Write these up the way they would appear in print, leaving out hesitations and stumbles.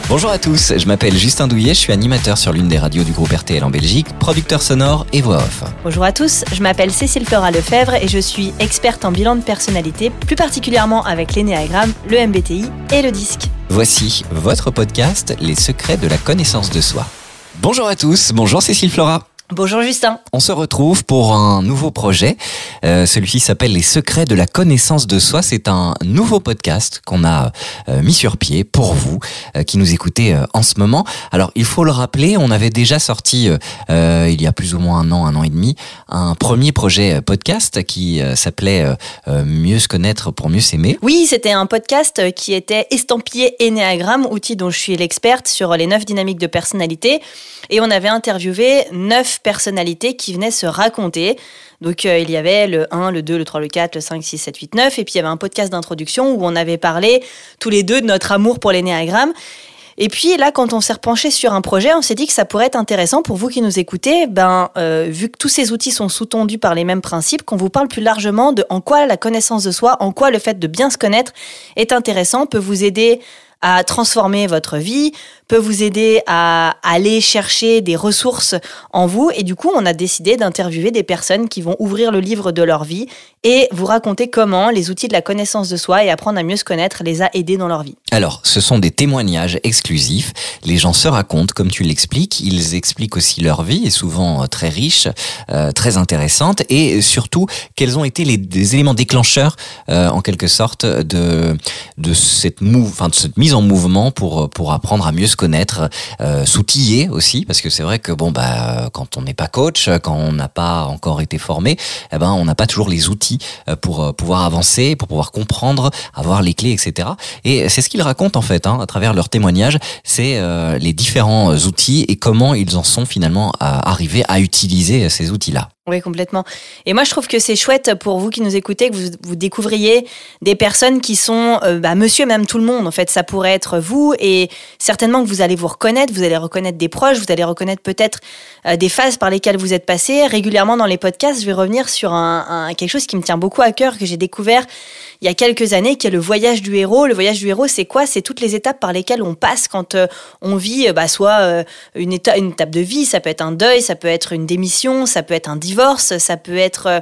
Bonjour à tous, je m'appelle Justin Douillet, je suis animateur sur l'une des radios du groupe RTL en Belgique, producteur sonore et voix off. Bonjour à tous, je m'appelle Cécile Flora Lefebvre et je suis experte en bilan de personnalité, plus particulièrement avec l'énéagramme, le MBTI et le DISC. Voici votre podcast, Les secrets de la connaissance de soi. Bonjour à tous, bonjour Cécile Flora. Bonjour Justin. On se retrouve pour un nouveau projet. Celui-ci s'appelle Les secrets de la connaissance de soi. C'est un nouveau podcast qu'on a mis sur pied pour vous qui nous écoutez en ce moment. Alors, il faut le rappeler, on avait déjà sorti il y a plus ou moins un an et demi, un premier projet podcast qui s'appelait Mieux se connaître pour mieux s'aimer. Oui, c'était un podcast qui était estampillé Énéagramme, outil dont je suis l'experte sur les 9 dynamiques de personnalité. Et on avait interviewé 9 personnalités qui venaient se raconter. Donc il y avait le 1, le 2, le 3, le 4, le 5, 6, 7, 8, 9. Et puis il y avait un podcast d'introduction où on avait parlé tous les deux de notre amour pour l'énéagramme. Et puis là, quand on s'est repenché sur un projet, on s'est dit que ça pourrait être intéressant pour vous qui nous écoutez, vu que tous ces outils sont sous-tendus par les mêmes principes, qu'on vous parle plus largement de en quoi la connaissance de soi, en quoi le fait de bien se connaître est intéressant, peut vous aider à transformer votre vie, peut vous aider à aller chercher des ressources en vous. Et du coup, on a décidé d'interviewer des personnes qui vont ouvrir le livre de leur vie et vous raconter comment les outils de la connaissance de soi et apprendre à mieux se connaître les a aidés dans leur vie. Alors, ce sont des témoignages exclusifs. Les gens se racontent, comme tu l'expliques. Ils expliquent aussi leur vie, et souvent très riche, très intéressante. Et surtout, quels ont été les éléments déclencheurs, en quelque sorte, de cette mise en mouvement pour apprendre à mieux se connaître, s'outiller aussi, parce que c'est vrai que quand on n'est pas coach, quand on n'a pas encore été formé, on n'a pas toujours les outils pour pouvoir avancer, pour pouvoir comprendre, avoir les clés, etc. Et c'est ce qu'ils racontent en fait, à travers leurs témoignages, c'est les différents outils et comment ils en sont finalement arrivés à utiliser ces outils-là. Oui, complètement. Et moi, je trouve que c'est chouette pour vous qui nous écoutez, que vous découvriez des personnes qui sont monsieur, même tout le monde. En fait, ça pourrait être vous et certainement que vous allez vous reconnaître, vous allez reconnaître des proches, vous allez reconnaître peut-être des phases par lesquelles vous êtes passé. Régulièrement dans les podcasts, je vais revenir sur quelque chose qui me tient beaucoup à cœur, que j'ai découvert il y a quelques années, qui est le voyage du héros. Le voyage du héros, c'est quoi ? C'est toutes les étapes par lesquelles on passe quand on vit soit une étape de vie, ça peut être un deuil, ça peut être une démission, ça peut être un divorce, ça peut être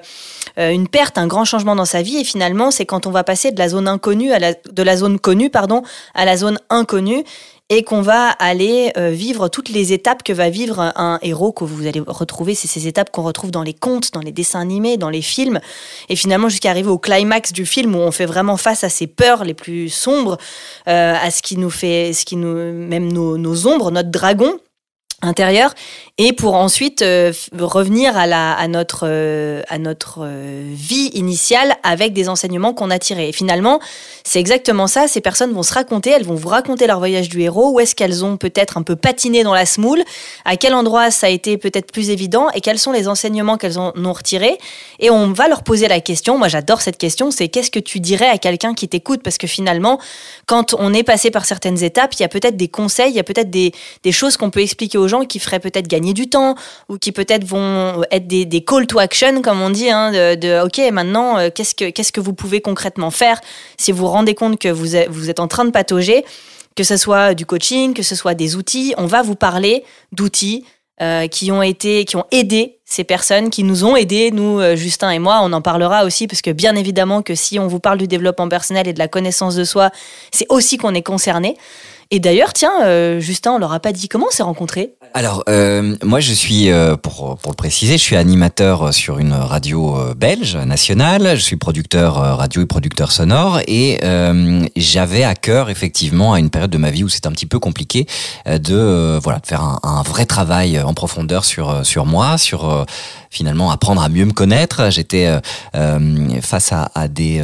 une perte, un grand changement dans sa vie. Et finalement, c'est quand on va passer de la zone inconnue de la zone connue, à la zone inconnue, et qu'on va aller vivre toutes les étapes que va vivre un héros que vous allez retrouver. C'est ces étapes qu'on retrouve dans les contes, dans les dessins animés, dans les films. Et finalement, jusqu'à arriver au climax du film où on fait vraiment face à ses peurs les plus sombres, à même nos ombres, notre dragon intérieur, et pour ensuite revenir à notre vie initiale avec des enseignements qu'on a tirés. Et finalement, c'est exactement ça, ces personnes vont se raconter, elles vont vous raconter leur voyage du héros, où est-ce qu'elles ont peut-être un peu patiné dans la semoule, à quel endroit ça a été peut-être plus évident, et quels sont les enseignements qu'elles en ont retirés. Et on va leur poser la question, moi j'adore cette question, c'est qu'est-ce que tu dirais à quelqu'un qui t'écoute ? Parce que finalement, quand on est passé par certaines étapes, il y a peut-être des conseils, il y a peut-être des choses qu'on peut expliquer aux gens qui feraient peut-être gagner du temps ou qui peut-être vont être des call to action, comme on dit, ok, maintenant, qu'est-ce que vous pouvez concrètement faire si vous vous rendez compte que vous êtes en train de patauger, que ce soit du coaching, que ce soit des outils. On va vous parler d'outils qui ont aidé ces personnes, qui nous ont aidés, nous, Justin et moi. On en parlera aussi, parce que bien évidemment que si on vous parle du développement personnel et de la connaissance de soi, c'est aussi qu'on est concerné. Et d'ailleurs, tiens, Justin, on leur a pas dit comment on s'est rencontrés. Alors, moi, je suis, pour le préciser, je suis animateur sur une radio belge nationale. Je suis producteur radio et producteur sonore. Et j'avais à cœur, effectivement, à une période de ma vie où c'était un petit peu compliqué, de faire un vrai travail en profondeur sur moi, sur finalement apprendre à mieux me connaître. J'étais face à des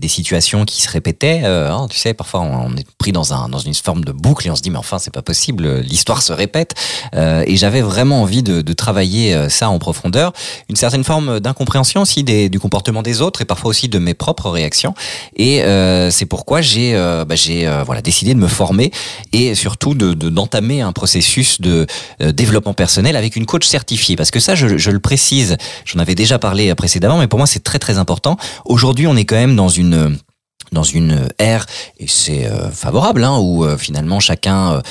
situations qui se répétaient. Tu sais, parfois on est pris dans une forme de boucle et on se dit mais enfin c'est pas possible, l'histoire se répète. Et j'avais vraiment envie de travailler ça en profondeur. Une certaine forme d'incompréhension aussi du comportement des autres et parfois aussi de mes propres réactions. Et c'est pourquoi j'ai décidé de me former et surtout d'entamer un processus de développement personnel avec une coach certifiée. Parce que ça, je le précise, j'en avais déjà parlé précédemment, mais pour moi c'est très très important. Aujourd'hui, on est quand même dans une dans une ère, et c'est favorable, où finalement chacun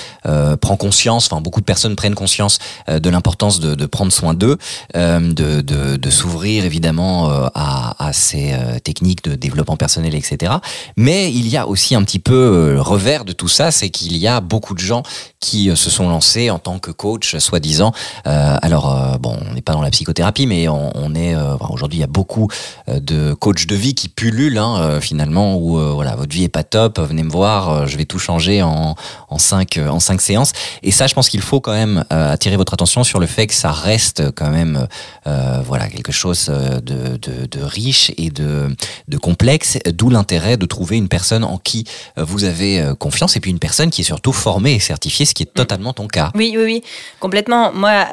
prend conscience, beaucoup de personnes prennent conscience de l'importance de prendre soin d'eux, de s'ouvrir évidemment à ces techniques de développement personnel, etc. Mais il y a aussi un petit peu revers de tout ça, c'est qu'il y a beaucoup de gens qui se sont lancés en tant que coach, soi-disant. On n'est pas dans la psychothérapie, mais on est aujourd'hui il y a beaucoup de coachs de vie qui pullulent finalement, où votre vie est pas top, venez me voir, je vais tout changer en 5 séances. Et ça, je pense qu'il faut quand même attirer votre attention sur le fait que ça reste quand même quelque chose de riche et de complexe, d'où l'intérêt de trouver une personne en qui vous avez confiance, et puis une personne qui est surtout formée et certifiée, ce qui est totalement ton cas. Oui, complètement. Moi,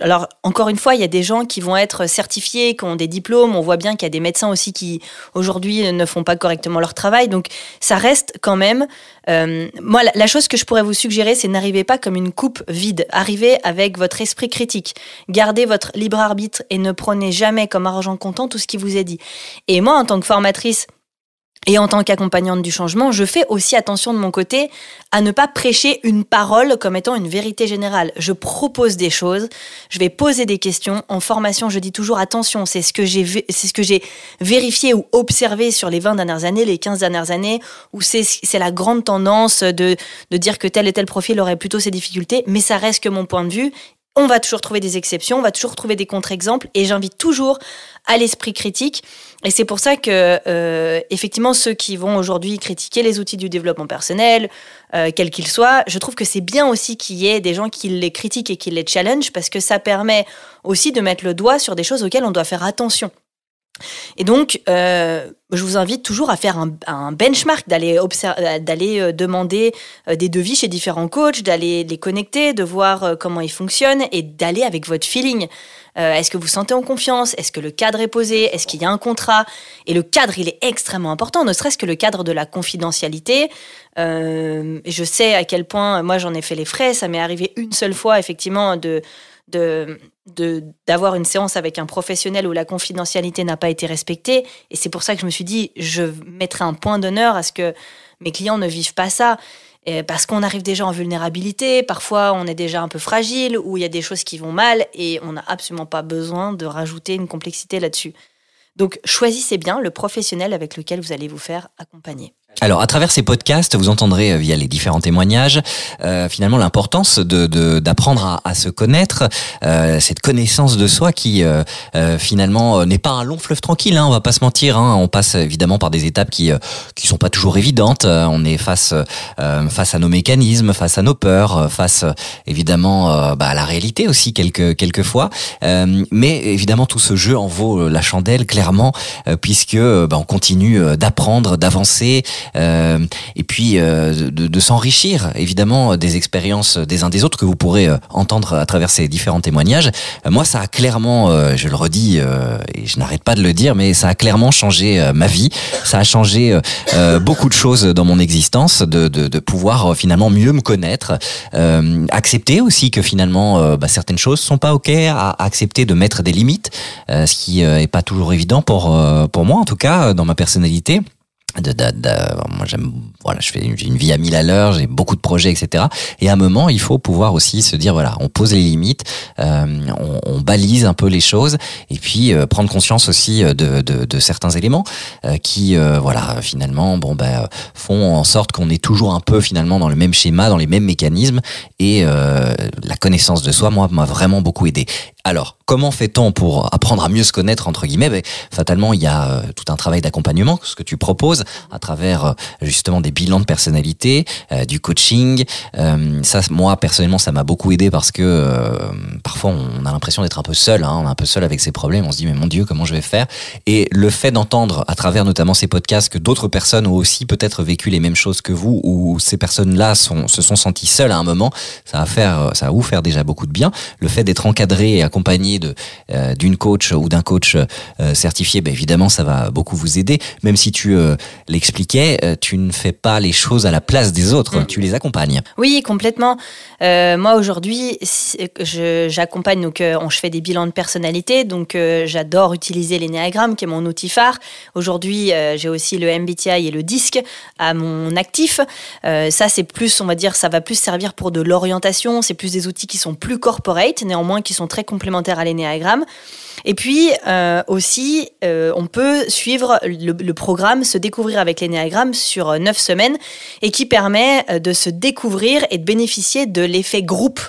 alors encore une fois, il y a des gens qui vont être certifiés, qui ont des diplômes. On voit bien qu'il y a des médecins aussi qui aujourd'hui ne font pas correctement leur travail. Donc ça reste quand même. Moi, la chose que je pourrais vous suggérer, c'est n'arrivez pas comme une coupe vide. Arrivez avec votre esprit critique. Gardez votre libre arbitre et ne prenez jamais comme argent comptant tout ce qui vous est dit. Et moi, en tant que formatrice et en tant qu'accompagnante du changement, je fais aussi attention de mon côté à ne pas prêcher une parole comme étant une vérité générale. Je propose des choses, je vais poser des questions. En formation, je dis toujours attention, c'est ce que j'ai vérifié ou observé sur les 20 dernières années, les 15 dernières années, où c'est la grande tendance de dire que tel et tel profil aurait plutôt ces difficultés, mais ça reste que mon point de vue. On va toujours trouver des exceptions, on va toujours trouver des contre-exemples, et j'invite toujours à l'esprit critique. Et c'est pour ça que, effectivement, ceux qui vont aujourd'hui critiquer les outils du développement personnel, quels qu'ils soient, je trouve que c'est bien aussi qu'il y ait des gens qui les critiquent et qui les challenge, parce que ça permet aussi de mettre le doigt sur des choses auxquelles on doit faire attention. Et donc, je vous invite toujours à faire un benchmark, d'aller demander des devis chez différents coachs, d'aller les connecter, de voir comment ils fonctionnent et d'aller avec votre feeling. Est-ce que vous sentez en confiance? Est-ce que le cadre est posé? Est-ce qu'il y a un contrat? Et le cadre, il est extrêmement important, ne serait-ce que le cadre de la confidentialité. Je sais à quel point, moi j'en ai fait les frais, ça m'est arrivé une seule fois effectivement d'avoir une séance avec un professionnel où la confidentialité n'a pas été respectée, et c'est pour ça que je me suis dit je mettrai un point d'honneur à ce que mes clients ne vivent pas ça, parce qu'on arrive déjà en vulnérabilité, parfois on est déjà un peu fragile, ou il y a des choses qui vont mal et on n'a absolument pas besoin de rajouter une complexité là-dessus. Donc choisissez bien le professionnel avec lequel vous allez vous faire accompagner. Alors, à travers ces podcasts, vous entendrez via les différents témoignages finalement l'importance d'apprendre à se connaître, cette connaissance de soi qui finalement n'est pas un long fleuve tranquille. On va pas se mentir. On passe évidemment par des étapes qui sont pas toujours évidentes. On est face à nos mécanismes, face à nos peurs, face évidemment à la réalité aussi quelquefois. Mais évidemment, tout ce jeu en vaut la chandelle clairement, puisque on continue d'apprendre, d'avancer. Et puis de s'enrichir évidemment des expériences des uns des autres que vous pourrez entendre à travers ces différents témoignages. Moi, ça a clairement, je le redis et je n'arrête pas de le dire, mais ça a clairement changé ma vie. Ça a changé beaucoup de choses dans mon existence, de pouvoir finalement mieux me connaître, accepter aussi que finalement certaines choses sont pas ok, à accepter de mettre des limites, ce qui est pas toujours évident pour moi en tout cas dans ma personnalité. Moi j'ai une vie à 1000 à l'heure, j'ai beaucoup de projets, etc. Et à un moment, il faut pouvoir aussi se dire on pose les limites, on balise un peu les choses, et puis prendre conscience aussi de certains éléments qui finalement font en sorte qu'on est toujours un peu finalement dans le même schéma, dans les mêmes mécanismes, et la connaissance de soi, moi, m'a vraiment beaucoup aidé. Alors, comment fait-on pour apprendre à mieux se connaître, entre guillemets? Fatalement, il y a tout un travail d'accompagnement, ce que tu proposes, à travers justement des bilans de personnalité, du coaching. Ça, moi, personnellement, ça m'a beaucoup aidé parce que parfois, on a l'impression d'être un peu seul, on est un peu seul avec ses problèmes, on se dit, mais mon Dieu, comment je vais faire? Et le fait d'entendre, à travers notamment ces podcasts, que d'autres personnes ont aussi peut-être vécu les mêmes choses que vous, ou ces personnes-là se sont senties seules à un moment, ça va vous faire déjà beaucoup de bien. Le fait d'être encadré et accompagné accompagné d'une coach ou d'un coach certifié, évidemment, ça va beaucoup vous aider. Même si tu l'expliquais, tu ne fais pas les choses à la place des autres, tu les accompagnes. Oui, complètement. Moi, aujourd'hui, j'accompagne, donc je fais des bilans de personnalité, donc j'adore utiliser l'énéagramme, qui est mon outil phare. Aujourd'hui, j'ai aussi le MBTI et le DISC à mon actif. Ça, c'est plus, on va dire, ça va plus servir pour de l'orientation. C'est plus des outils qui sont plus corporate, néanmoins qui sont très complémentaires à l'énéagramme. Et puis aussi, on peut suivre le programme Se découvrir avec l'énéagramme sur 9 semaines et qui permet de se découvrir et de bénéficier de l'effet groupe.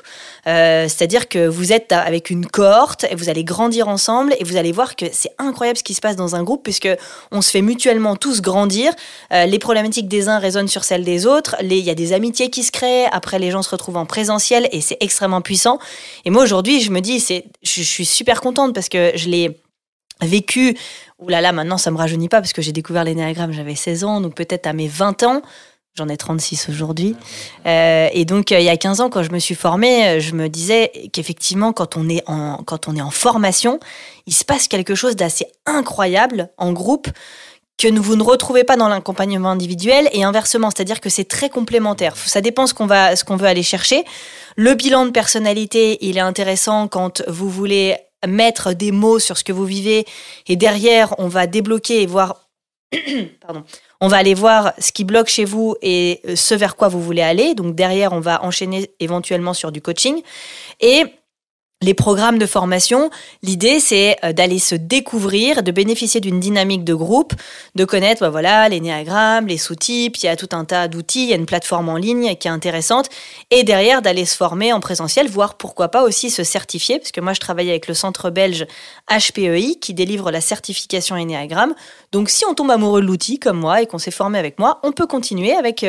C'est-à-dire que vous êtes avec une cohorte et vous allez grandir ensemble et vous allez voir que c'est incroyable ce qui se passe dans un groupe puisque on se fait mutuellement tous grandir. Les problématiques des uns résonnent sur celles des autres. Il y a des amitiés qui se créent. Après, les gens se retrouvent en présentiel et c'est extrêmement puissant. Et moi, aujourd'hui, je me dis, je suis super contente parce que je l'ai vécu. Ouh là là, maintenant, ça me rajeunit pas parce que j'ai découvert l'énéagramme, j'avais 16 ans, donc peut-être à mes 20 ans. J'en ai 36 aujourd'hui. Et donc, il y a 15 ans, quand je me suis formée, je me disais qu'effectivement, quand on est en formation, il se passe quelque chose d'assez incroyable en groupe que vous ne retrouvez pas dans l'accompagnement individuel et inversement. C'est-à-dire que c'est très complémentaire. Ça dépend ce qu'on veut aller chercher. Le bilan de personnalité, il est intéressant quand vous voulez mettre des mots sur ce que vous vivez et derrière, on va débloquer et voir... Pardon. On va aller voir ce qui bloque chez vous et ce vers quoi vous voulez aller. Donc derrière, on va enchaîner éventuellement sur du coaching. Et les programmes de formation, l'idée, c'est d'aller se découvrir, de bénéficier d'une dynamique de groupe, de connaître l'énéagramme, les sous-types, il y a tout un tas d'outils, il y a une plateforme en ligne qui est intéressante. Et derrière, d'aller se former en présentiel, voire pourquoi pas aussi se certifier, parce que moi, je travaille avec le centre belge HPEI qui délivre la certification énéagramme. Donc, si on tombe amoureux de l'outil, comme moi, et qu'on s'est formé avec moi, on peut continuer avec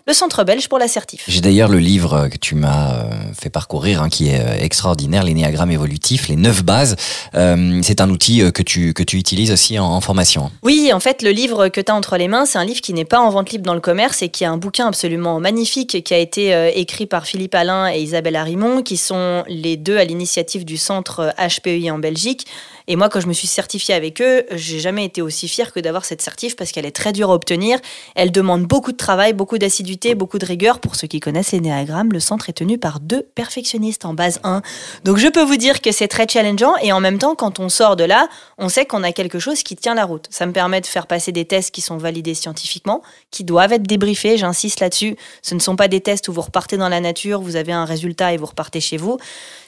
le centre belge pour l'assertif. J'ai d'ailleurs le livre que tu m'as fait parcourir, qui est extraordinaire, l'énéagramme évolutif, les 9 bases. C'est un outil que tu utilises aussi en formation. Oui, en fait, le livre que tu as entre les mains, c'est un livre qui n'est pas en vente libre dans le commerce et qui est un bouquin absolument magnifique qui a été écrit par Philippe Alain et Isabelle Harimont, qui sont les deux à l'initiative du centre HPEI en Belgique. Et moi, quand je me suis certifiée avec eux, j'ai jamais été aussi fière que d'avoir cette certif parce qu'elle est très dure à obtenir. Elle demande beaucoup de travail, beaucoup d'assiduité, beaucoup de rigueur. Pour ceux qui connaissent l'énéagramme, le centre est tenu par 2 perfectionnistes en base 1. Donc, je peux vous dire que c'est très challengeant. Et en même temps, quand on sort de là, on sait qu'on a quelque chose qui tient la route. Ça me permet de faire passer des tests qui sont validés scientifiquement, qui doivent être débriefés. J'insiste là-dessus. Ce ne sont pas des tests où vous repartez dans la nature, vous avez un résultat et vous repartez chez vous.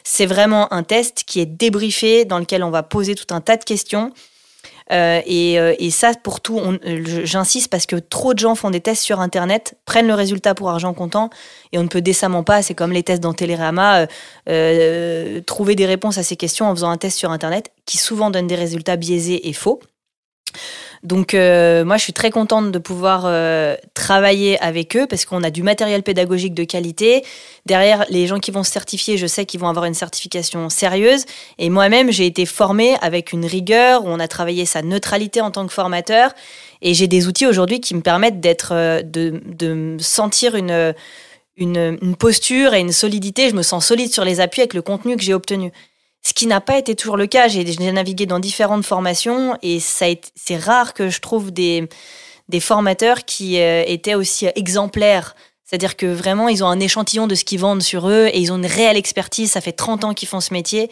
C'est vraiment un test qui est débriefé, dans lequel on va poser tout un tas de questions. Et ça, pour tout, j'insiste parce que trop de gens font des tests sur Internet, prennent le résultat pour argent comptant, et on ne peut décemment pas, c'est comme les tests dans Télérama, trouver des réponses à ces questions en faisant un test sur Internet, qui souvent donne des résultats biaisés et faux. Donc moi je suis très contente de pouvoir travailler avec eux parce qu'on a du matériel pédagogique de qualité. Derrière, les gens qui vont se certifier, je sais qu'ils vont avoir une certification sérieuse. Et moi-même, j'ai été formée avec une rigueur où on a travaillé sa neutralité en tant que formateur. Et j'ai des outils aujourd'hui qui me permettent de sentir une posture et une solidité. Je me sens solide sur les appuis avec le contenu que j'ai obtenu. Ce qui n'a pas été toujours le cas. J'ai navigué dans différentes formations et c'est rare que je trouve des formateurs qui étaient aussi exemplaires. C'est-à-dire que vraiment, ils ont un échantillon de ce qu'ils vendent sur eux et ils ont une réelle expertise. Ça fait 30 ans qu'ils font ce métier.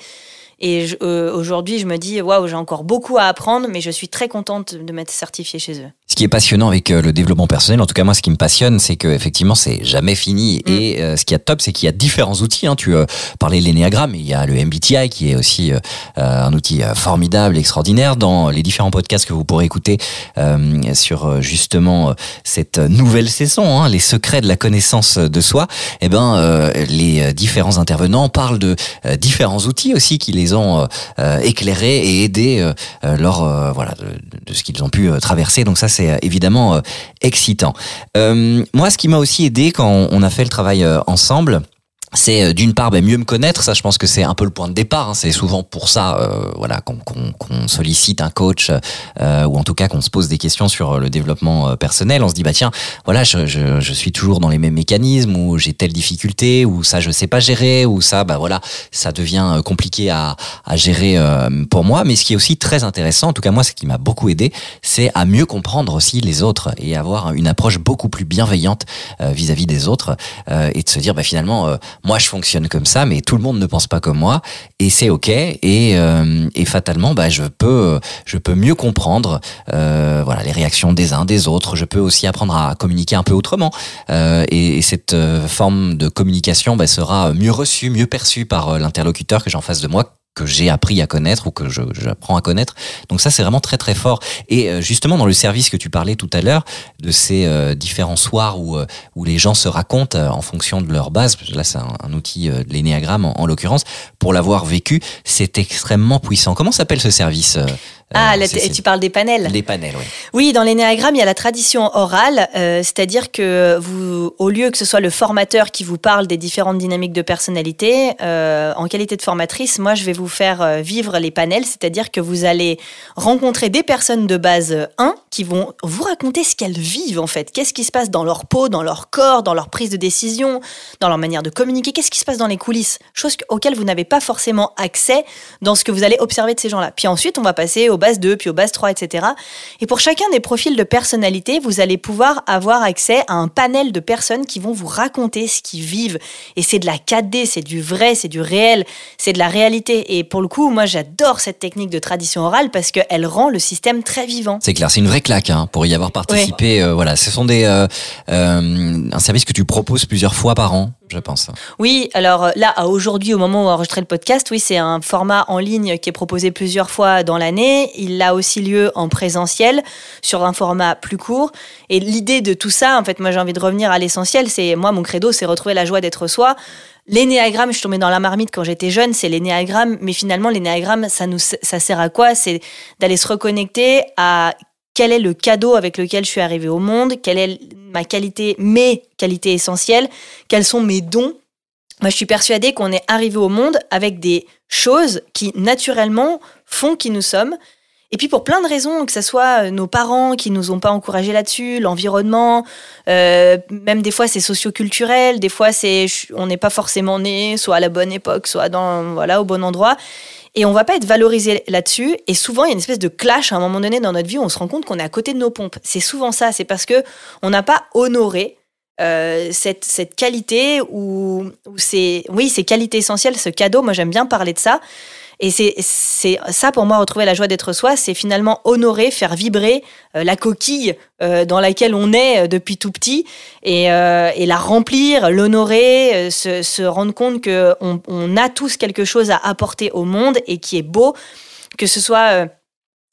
Et aujourd'hui, je me dis, waouh, j'ai encore beaucoup à apprendre, mais je suis très contente de m'être certifiée chez eux. Ce qui est passionnant avec le développement personnel, en tout cas moi, ce qui me passionne, c'est que effectivement, c'est jamais fini. Et ce qui est top, c'est qu'il y a différents outils. Tu parlais de l'énéagramme, il y a le MBTI qui est aussi un outil formidable, extraordinaire. Dans les différents podcasts que vous pourrez écouter sur justement cette nouvelle saison, les secrets de la connaissance de soi, les différents intervenants parlent de différents outils aussi qui les ont éclairés et aidés lors de ce qu'ils ont pu traverser. Donc ça, c'est évidemment excitant. Moi, ce qui m'a aussi aidé quand on a fait le travail ensemble, c'est d'une part mieux me connaître, ça je pense que c'est un peu le point de départ, hein. C'est souvent pour ça voilà qu'on sollicite un coach ou en tout cas qu'on se pose des questions sur le développement personnel. On se dit bah tiens, voilà, je suis toujours dans les mêmes mécanismes, ou j'ai telle difficulté, ou ça je sais pas gérer, ou ça bah voilà, ça devient compliqué à gérer pour moi. Mais ce qui est aussi très intéressant, en tout cas moi ce qui m'a beaucoup aidé, c'est à mieux comprendre aussi les autres et avoir une approche beaucoup plus bienveillante vis-à-vis des autres, et de se dire bah finalement moi je fonctionne comme ça, mais tout le monde ne pense pas comme moi, et c'est ok. Et fatalement, bah je peux mieux comprendre voilà les réactions des uns des autres. Je peux aussi apprendre à communiquer un peu autrement, et cette forme de communication bah, sera mieux reçue, mieux perçue par l'interlocuteur que j'ai en face de moi, que j'ai appris à connaître ou que j'apprends à connaître. Donc ça, c'est vraiment très très fort. Et justement, dans le service que tu parlais tout à l'heure, de ces différents soirs où les gens se racontent en fonction de leur base, là c'est un outil de l'énéagramme en l'occurrence, pour l'avoir vécu, c'est extrêmement puissant. Comment s'appelle ce service tu parles des panels. Les panels, oui. Oui, dans l'énéagramme, il y a la tradition orale, c'est-à-dire que vous, au lieu que ce soit le formateur qui vous parle des différentes dynamiques de personnalité, en qualité de formatrice, moi, je vais vous faire vivre les panels, c'est-à-dire que vous allez rencontrer des personnes de base 1 qui vont vous raconter ce qu'elles vivent, en fait. Qu'est-ce qui se passe dans leur peau, dans leur corps, dans leur prise de décision, dans leur manière de communiquer, qu'est-ce qui se passe dans les coulisses, choses auxquelles vous n'avez pas forcément accès dans ce que vous allez observer de ces gens-là. Puis ensuite, on va passer aux bases 2, puis aux bases 3, etc. Et pour chacun des profils de personnalité, vous allez pouvoir avoir accès à un panel de personnes qui vont vous raconter ce qu'ils vivent. Et c'est de la 4D, c'est du vrai, c'est du réel, c'est de la réalité. Et pour le coup, moi, j'adore cette technique de tradition orale parce qu'elle rend le système très vivant. C'est clair, c'est une vraie claque, hein, pour y avoir participé. Oui. Voilà, ce sont un service que tu proposes plusieurs fois par an, je pense. Oui, alors là, aujourd'hui, au moment où on enregistrait le podcast, oui, c'est un format en ligne qui est proposé plusieurs fois dans l'année. Il a aussi lieu en présentiel sur un format plus court. Et l'idée de tout ça, en fait, moi, j'ai envie de revenir à l'essentiel. C'est moi, mon credo, c'est retrouver la joie d'être soi. L'énéagramme, je suis tombée dans la marmite quand j'étais jeune, c'est l'énéagramme. Mais finalement, l'énéagramme, ça sert à quoi? C'est d'aller se reconnecter à quel est le cadeau avec lequel je suis arrivée au monde, quelle est mes qualités essentielles, quels sont mes dons. Moi, je suis persuadée qu'on est arrivé au monde avec des choses qui, naturellement, font qui nous sommes. Et puis, pour plein de raisons, que ce soit nos parents qui nous ont pas encouragés là-dessus, l'environnement, même des fois, c'est socio-culturel, des fois, on n'est pas forcément né, soit à la bonne époque, soit au bon endroit. Et on va pas être valorisé là-dessus. Et souvent, il y a une espèce de clash à un moment donné dans notre vie où on se rend compte qu'on est à côté de nos pompes. C'est souvent ça. C'est parce que on n'a pas honoré cette qualité ou ces qualités essentielles, ce cadeau. Moi, j'aime bien parler de ça. Et c'est ça, pour moi, retrouver la joie d'être soi, c'est finalement honorer, faire vibrer la coquille dans laquelle on est depuis tout petit et la remplir, l'honorer, se rendre compte qu'on a tous quelque chose à apporter au monde et qui est beau, que ce soit...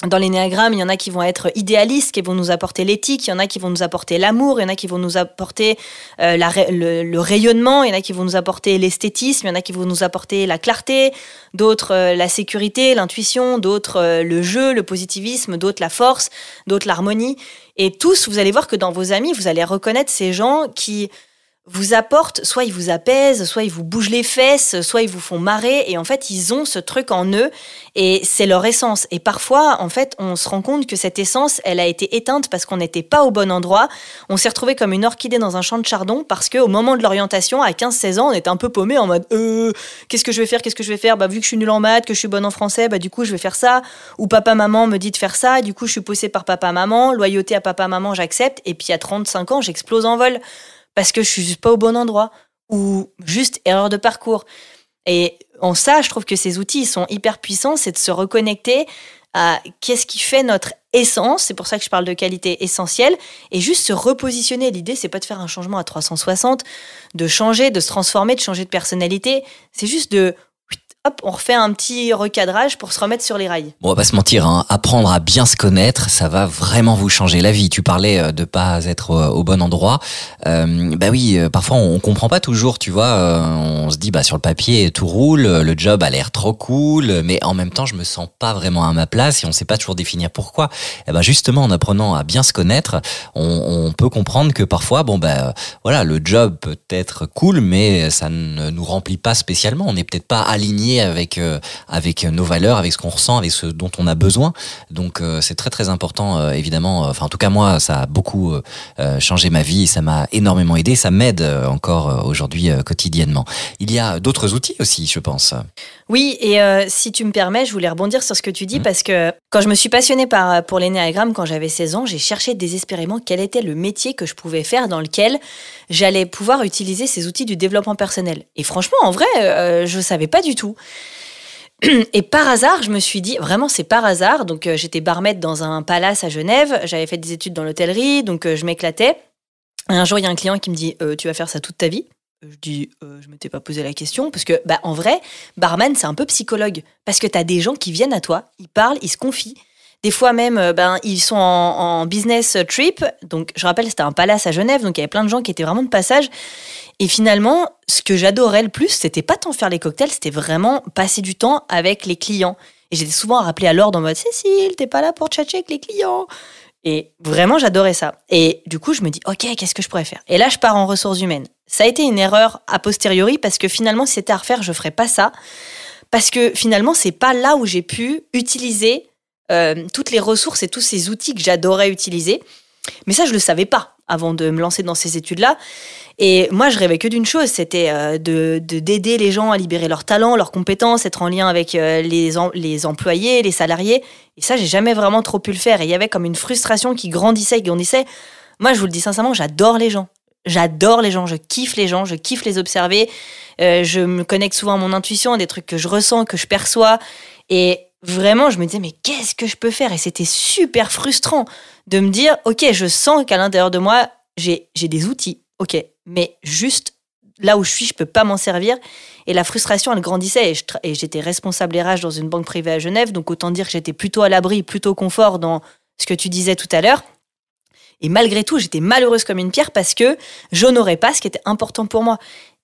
Dans l'énéagramme, il y en a qui vont être idéalistes, qui vont nous apporter l'éthique, il y en a qui vont nous apporter l'amour, il y en a qui vont nous apporter le rayonnement, il y en a qui vont nous apporter l'esthétisme, il y en a qui vont nous apporter la clarté, d'autres la sécurité, l'intuition, d'autres le jeu, le positivisme, d'autres la force, d'autres l'harmonie. Et tous, vous allez voir que dans vos amis, vous allez reconnaître ces gens qui vous apportent, soit ils vous apaisent, soit ils vous bougent les fesses, soit ils vous font marrer, et en fait, ils ont ce truc en eux, et c'est leur essence. Et parfois, en fait, on se rend compte que cette essence, elle a été éteinte parce qu'on n'était pas au bon endroit. On s'est retrouvé comme une orchidée dans un champ de chardon, parce qu'au moment de l'orientation, à 15-16 ans, on était un peu paumé en mode qu'est-ce que je vais faire? Bah, vu que je suis nulle en maths, que je suis bonne en français, bah, du coup, je vais faire ça. Ou papa-maman me dit de faire ça, du coup, je suis poussée par papa-maman, loyauté à papa-maman, j'accepte, et puis à 35 ans, j'explose en vol. Parce que je suis juste pas au bon endroit, ou juste erreur de parcours. Et en ça, je trouve que ces outils, ils sont hyper puissants, c'est de se reconnecter à qu'est-ce qui fait notre essence, c'est pour ça que je parle de qualité essentielle, et juste se repositionner. L'idée, c'est pas de faire un changement à 360, de changer, de se transformer, de changer de personnalité, c'est juste de hop, on refait un petit recadrage pour se remettre sur les rails. Bon, on va pas se mentir, hein, apprendre à bien se connaître, ça va vraiment vous changer la vie. Tu parlais de pas être au bon endroit. Bah oui, parfois on comprend pas toujours, tu vois. On se dit, bah sur le papier tout roule, le job a l'air trop cool, mais en même temps je me sens pas vraiment à ma place et on sait pas toujours définir pourquoi. Et ben justement, en apprenant à bien se connaître, on peut comprendre que parfois, bon bah voilà, le job peut être cool, mais ça ne nous remplit pas spécialement. On n'est peut-être pas aligné avec nos valeurs, avec ce qu'on ressent, avec ce dont on a besoin. Donc c'est très très important, évidemment. Enfin en tout cas moi, ça a beaucoup changé ma vie, ça m'a énormément aidé, ça m'aide encore aujourd'hui quotidiennement. Il y a d'autres outils aussi, je pense. Oui, et si tu me permets, je voulais rebondir sur ce que tu dis parce que quand je me suis passionnée pour l'énéagramme quand j'avais 16 ans, j'ai cherché désespérément quel était le métier que je pouvais faire dans lequel j'allais pouvoir utiliser ces outils du développement personnel. Et franchement, en vrai, je savais pas du tout. Et par hasard, je me suis dit, vraiment c'est par hasard, donc j'étais barmaid dans un palace à Genève, j'avais fait des études dans l'hôtellerie, donc je m'éclatais. Un jour, il y a un client qui me dit « Tu vas faire ça toute ta vie ?» Je dis je m'étais pas posé la question parce que en vrai, barman c'est un peu psychologue parce que t'as des gens qui viennent à toi, ils parlent, ils se confient. Des fois même, ils sont en business trip. Donc, je rappelle, c'était un palace à Genève, donc il y avait plein de gens qui étaient vraiment de passage. Et finalement, ce que j'adorais le plus, c'était pas tant faire les cocktails, c'était vraiment passer du temps avec les clients. Et j'étais souvent rappelée à l'ordre en mode « Cécile, t'es pas là pour tchatcher avec les clients ?» Et vraiment, j'adorais ça. Et du coup, je me dis « Ok, qu'est-ce que je pourrais faire ?» Et là, je pars en ressources humaines. Ça a été une erreur a posteriori parce que finalement, si c'était à refaire, je ferais pas ça. Parce que finalement, c'est pas là où j'ai pu utiliser toutes les ressources et tous ces outils que j'adorais utiliser. Mais ça, je le savais pas avant de me lancer dans ces études-là. Et moi, je rêvais que d'une chose, c'était d'aider les gens à libérer leurs talents, leurs compétences, être en lien avec les employés, les salariés. Et ça, j'ai jamais vraiment trop pu le faire. Et il y avait comme une frustration qui grandissait, qui grandissait. Moi, je vous le dis sincèrement, j'adore les gens. J'adore les gens, je kiffe les gens, je kiffe les observer. Je me connecte souvent à mon intuition, à des trucs que je ressens, que je perçois. Et vraiment, je me disais, mais qu'est-ce que je peux faire ? Et c'était super frustrant de me dire, ok, je sens qu'à l'intérieur de moi, j'ai des outils, ok, mais juste là où je suis, je peux pas m'en servir. Et la frustration, elle grandissait. Et j'étais responsable RH dans une banque privée à Genève, donc autant dire que j'étais plutôt à l'abri, plutôt au confort dans ce que tu disais tout à l'heure. Et malgré tout, j'étais malheureuse comme une pierre parce que j'honorais pas ce qui était important pour moi.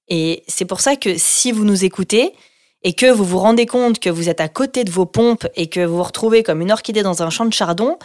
Et c'est pour ça que si vous nous écoutez et que vous vous rendez compte que vous êtes à côté de vos pompes et que vous vous retrouvez comme une orchidée dans un champ de chardon,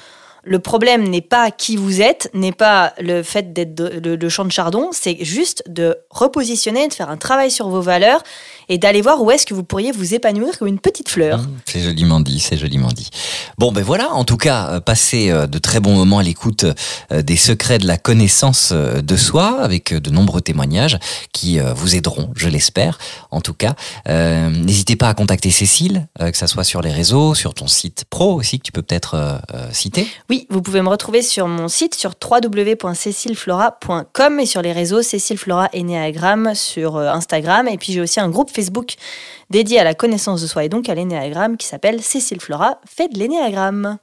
le problème n'est pas qui vous êtes, n'est pas le fait d'être le champ de chardon, c'est juste de repositionner, de faire un travail sur vos valeurs et d'aller voir où est-ce que vous pourriez vous épanouir comme une petite fleur. C'est joliment dit, c'est joliment dit. Bon, ben voilà, en tout cas, passez de très bons moments à l'écoute des secrets de la connaissance de soi, avec de nombreux témoignages qui vous aideront, je l'espère. En tout cas, n'hésitez pas à contacter Cécile, que ça soit sur les réseaux, sur ton site pro aussi, que tu peux peut-être citer. Oui, vous pouvez me retrouver sur mon site, sur www.cecileflora.com et sur les réseaux Cécile Flora Énéagramme sur Instagram. Et puis j'ai aussi un groupe Facebook dédié à la connaissance de soi et donc à l'énéagramme qui s'appelle Cécile Flora fait de l'énéagramme.